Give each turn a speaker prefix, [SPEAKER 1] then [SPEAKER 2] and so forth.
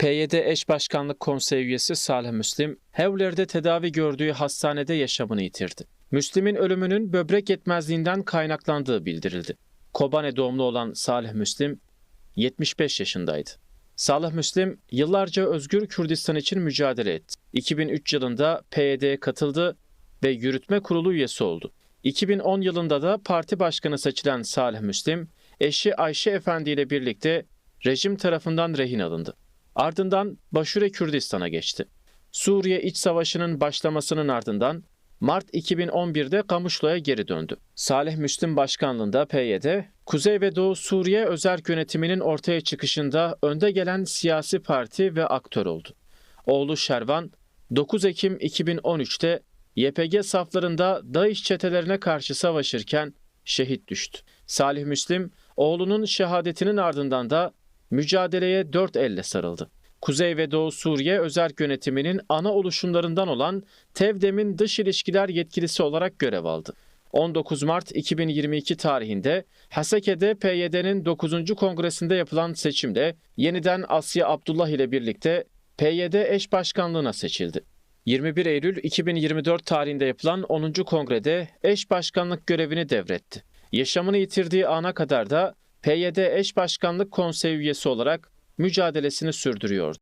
[SPEAKER 1] PYD Eş Başkanlık Konseyi üyesi Salih Müslim, Hevler'de tedavi gördüğü hastanede yaşamını yitirdi. Müslim'in ölümünün böbrek yetmezliğinden kaynaklandığı bildirildi. Kobane doğumlu olan Salih Müslim, 75 yaşındaydı. Salih Müslim, yıllarca Özgür Kürdistan için mücadele etti. 2003 yılında PYD'ye katıldı ve yürütme kurulu üyesi oldu. 2010 yılında da parti başkanı seçilen Salih Müslim, eşi Ayşe Efendi ile birlikte rejim tarafından rehin alındı. Ardından Başure Kürdistan'a geçti. Suriye İç Savaşı'nın başlamasının ardından Mart 2011'de Kamışlı'ya geri döndü. Salih Müslim başkanlığında PYD, Kuzey ve Doğu Suriye özerk yönetiminin ortaya çıkışında önde gelen siyasi parti ve aktör oldu. Oğlu Şervan, 9 Ekim 2013'te YPG saflarında DAEŞ çetelerine karşı savaşırken şehit düştü. Salih Müslim, oğlunun şehadetinin ardından da mücadeleye dört elle sarıldı. Kuzey ve Doğu Suriye özerk yönetiminin ana oluşumlarından olan TEVDEM'in dış ilişkiler yetkilisi olarak görev aldı. 19 Mart 2022 tarihinde Haseke'de PYD'nin 9. kongresinde yapılan seçimde yeniden Asya Abdullah ile birlikte PYD eş başkanlığına seçildi. 21 Eylül 2024 tarihinde yapılan 10. kongrede eş başkanlık görevini devretti. Yaşamını yitirdiği ana kadar da PYD Eş Başkanlık Konseyi üyesi olarak mücadelesini sürdürüyordu.